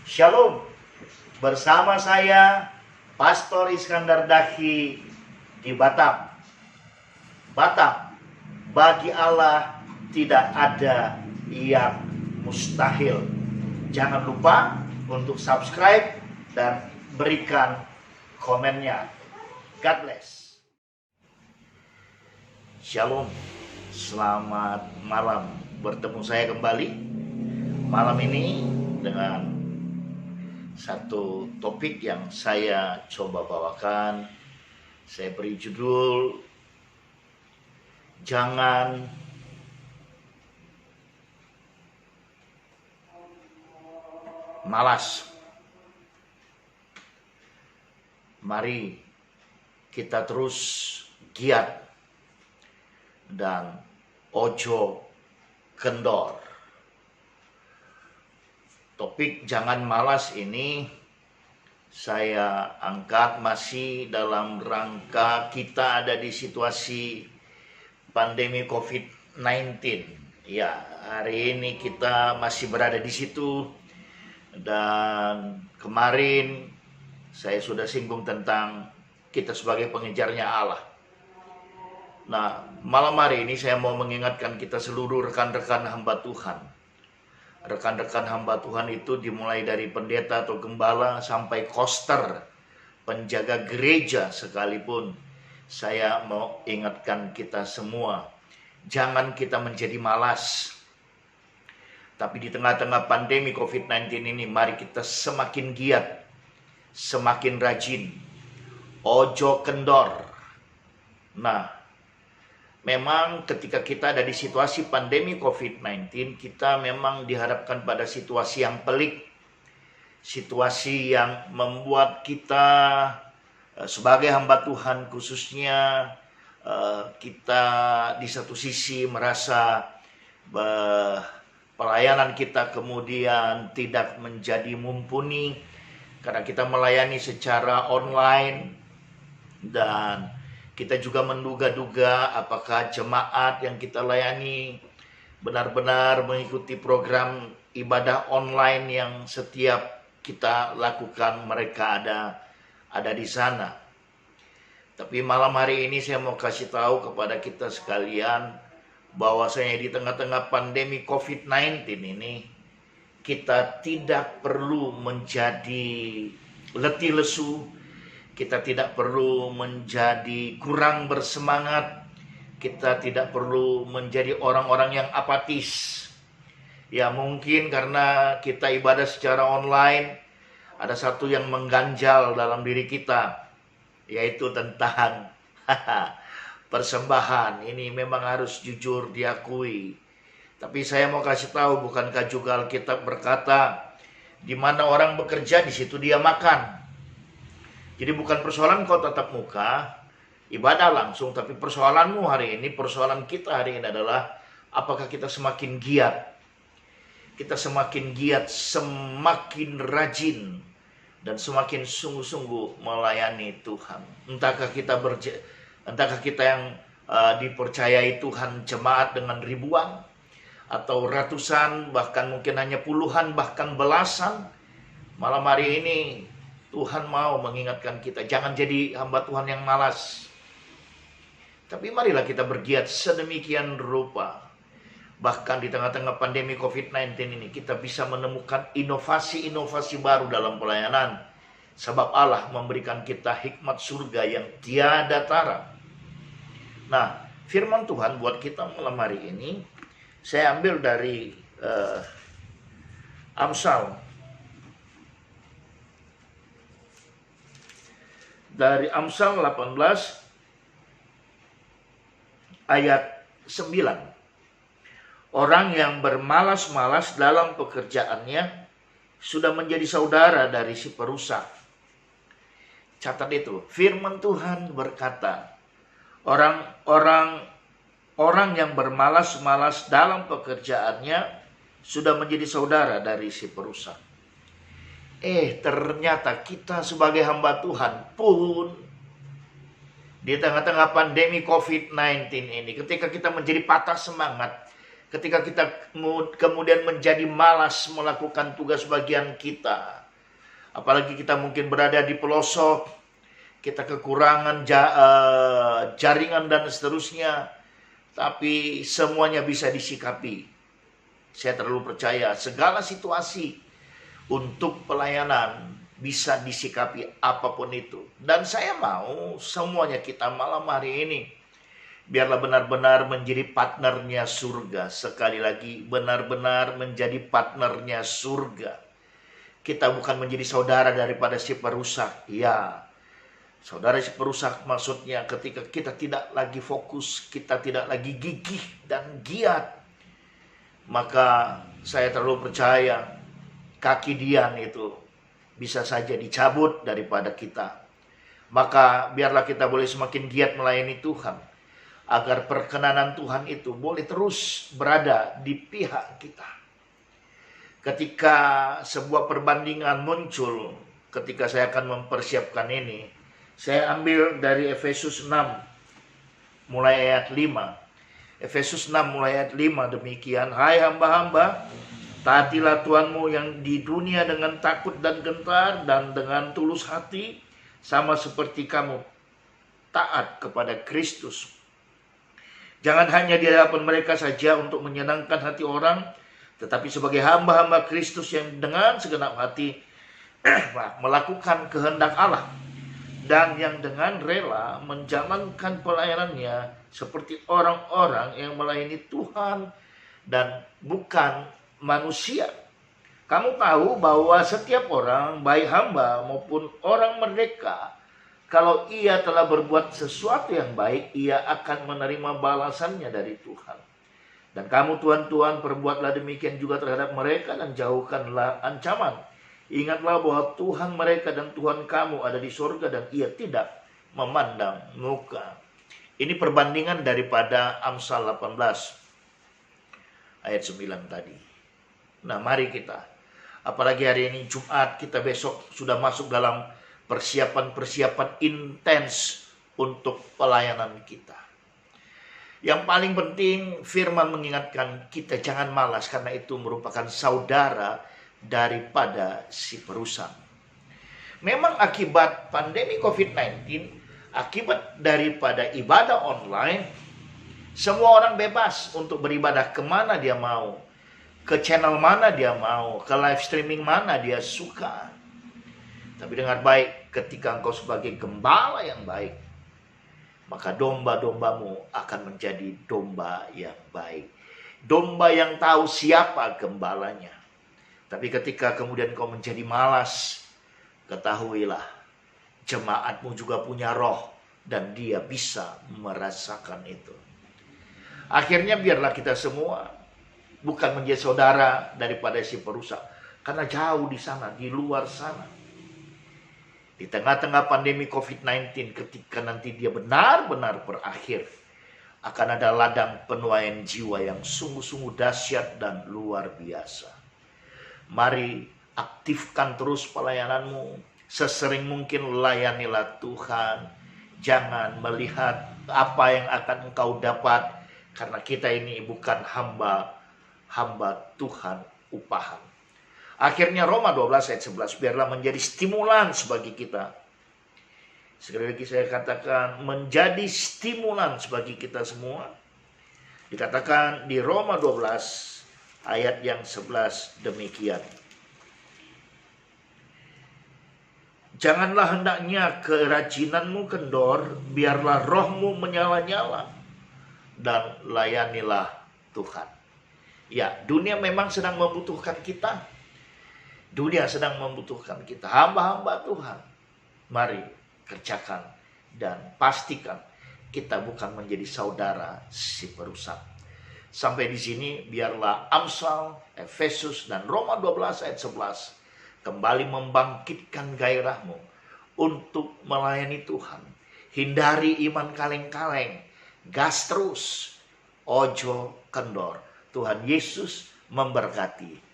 Shalom, bersama saya Pastor Iskandar Dahi di Batam. Batam, bagi Allah tidak ada yang mustahil. Jangan lupa untuk subscribe dan berikan komennya. God bless. Shalom, selamat malam. Bertemu saya kembali malam ini dengan satu topik yang saya coba bawakan. Saya beri judul Jangan Malas. Mari kita terus giat dan ojo kendor. Topik jangan malas ini saya angkat masih dalam rangka kita ada di situasi pandemi COVID-19. Ya, hari ini kita masih berada di situ, dan kemarin saya sudah singgung tentang kita sebagai pengejarnya Allah. Nah, malam hari ini saya mau mengingatkan kita seluruh rekan-rekan hamba Tuhan. Rekan-rekan hamba Tuhan itu dimulai dari pendeta atau gembala sampai koster, penjaga gereja sekalipun. Saya mau ingatkan kita semua, jangan kita menjadi malas. Tapi di tengah-tengah pandemi COVID-19 ini, mari kita semakin giat, semakin rajin, ojo kendor. Nah, memang ketika kita ada di situasi pandemi COVID-19, kita memang dihadapkan pada situasi yang pelik. Situasi yang membuat kita sebagai hamba Tuhan khususnya, kita di satu sisi merasa pelayanan kita kemudian tidak menjadi mumpuni karena kita melayani secara online, dan kita juga menduga-duga apakah jemaat yang kita layani benar-benar mengikuti program ibadah online yang setiap kita lakukan, mereka ada di sana. Tapi malam hari ini saya mau kasih tahu kepada kita sekalian bahwasanya di tengah-tengah pandemi COVID-19 ini kita tidak perlu menjadi letih lesu. Kita tidak perlu menjadi kurang bersemangat. Kita tidak perlu menjadi orang-orang yang apatis. Ya, mungkin karena kita ibadah secara online, ada satu yang mengganjal dalam diri kita, yaitu tentang persembahan. Ini memang harus jujur diakui. Tapi saya mau kasih tahu, bukankah juga Alkitab berkata, di mana orang bekerja, di situ dia makan. Jadi bukan persoalan kau tatap muka, ibadah langsung, tapi persoalanmu hari ini, persoalan kita hari ini adalah apakah kita semakin giat. Kita semakin giat, semakin rajin, dan semakin sungguh-sungguh melayani Tuhan. Entahkah kita yang dipercayai Tuhan jemaat dengan ribuan, atau ratusan, bahkan mungkin hanya puluhan, bahkan belasan. Malam hari ini Tuhan mau mengingatkan kita, jangan jadi hamba Tuhan yang malas. Tapi marilah kita bergiat sedemikian rupa. Bahkan di tengah-tengah pandemi COVID-19 ini, kita bisa menemukan inovasi-inovasi baru dalam pelayanan. Sebab Allah memberikan kita hikmat surga yang tiada tara. Nah, firman Tuhan buat kita malam hari ini, saya ambil dari Amsal. Dari Amsal 18 ayat 9. Orang yang bermalas-malas dalam pekerjaannya sudah menjadi saudara dari si perusak. Catat itu, firman Tuhan berkata, orang yang bermalas-malas dalam pekerjaannya sudah menjadi saudara dari si perusak. Ternyata kita sebagai hamba Tuhan pun di tengah-tengah pandemi COVID-19 ini, ketika kita menjadi patah semangat, ketika kita kemudian menjadi malas melakukan tugas bagian kita. Apalagi kita mungkin berada di pelosok, kita kekurangan jaringan dan seterusnya, tapi semuanya bisa disikapi. Saya terlalu percaya segala situasi untuk pelayanan bisa disikapi apapun itu. Dan saya mau semuanya kita malam hari ini biarlah benar-benar menjadi partnernya surga. Sekali lagi, benar-benar menjadi partnernya surga. Kita bukan menjadi saudara daripada si perusak. Ya, saudara si perusak maksudnya ketika kita tidak lagi fokus, kita tidak lagi gigih dan giat. Maka saya terlalu percaya kaki Dian itu bisa saja dicabut daripada kita. Maka biarlah kita boleh semakin giat melayani Tuhan, agar perkenanan Tuhan itu boleh terus berada di pihak kita. Ketika sebuah perbandingan muncul, ketika saya akan mempersiapkan ini, saya ambil dari Efesus 6 mulai ayat 5. Efesus 6 mulai ayat 5 demikian, hai hamba-hamba, taatilah Tuhanmu yang di dunia dengan takut dan gentar dan dengan tulus hati, sama seperti kamu taat kepada Kristus. Jangan hanya di hadapan mereka saja untuk menyenangkan hati orang, tetapi sebagai hamba-hamba Kristus yang dengan segenap hati melakukan kehendak Allah, dan yang dengan rela menjalankan pelayanannya seperti orang-orang yang melayani Tuhan dan bukan manusia. Kamu tahu bahwa setiap orang, baik hamba maupun orang merdeka, kalau ia telah berbuat sesuatu yang baik, ia akan menerima balasannya dari Tuhan. Dan kamu tuan-tuan, perbuatlah demikian juga terhadap mereka dan jauhkanlah ancaman. Ingatlah bahwa Tuhan mereka dan Tuhan kamu ada di surga dan ia tidak memandang muka. Ini perbandingan daripada Amsal 18 ayat 9 tadi. Nah, mari kita, apalagi hari ini Jumat, kita besok sudah masuk dalam persiapan-persiapan intens untuk pelayanan kita. Yang paling penting, firman mengingatkan kita jangan malas, karena itu merupakan saudara daripada si perusak. Memang akibat pandemi COVID-19, akibat daripada ibadah online, semua orang bebas untuk beribadah kemana dia mau, ke channel mana dia mau, ke live streaming mana dia suka. Tapi dengar baik, ketika engkau sebagai gembala yang baik, maka domba-dombamu akan menjadi domba yang baik. Domba yang tahu siapa gembalanya. Tapi ketika kemudian kau menjadi malas, ketahuilah jemaatmu juga punya roh dan dia bisa merasakan itu. Akhirnya biarlah kita semua bukan menjadi saudara daripada si perusak, karena jauh di sana, di luar sana. Di tengah-tengah pandemi COVID-19, ketika nanti dia benar-benar berakhir, akan ada ladang penuaian jiwa yang sungguh-sungguh dahsyat dan luar biasa. Mari aktifkan terus pelayananmu, sesering mungkin layanilah Tuhan. Jangan melihat apa yang akan engkau dapat, karena kita ini bukan hamba Tuhan upahan. Akhirnya Roma 12 ayat 11 biarlah menjadi stimulans bagi kita. Sekali lagi saya katakan, menjadi stimulans bagi kita semua. Dikatakan di Roma 12 ayat yang 11 demikian. Janganlah hendaknya kerajinanmu kendor, biarlah rohmu menyala-nyala, dan layanilah Tuhan. Ya, dunia memang sedang membutuhkan kita. Dunia sedang membutuhkan kita, hamba-hamba Tuhan. Mari kerjakan dan pastikan kita bukan menjadi saudara si perusak. Sampai di sini biarlah Amsal, Efesus dan Roma 12 ayat 11 kembali membangkitkan gairahmu untuk melayani Tuhan. Hindari iman kaleng-kaleng, gas terus, ojo kendor. Tuhan Yesus memberkati.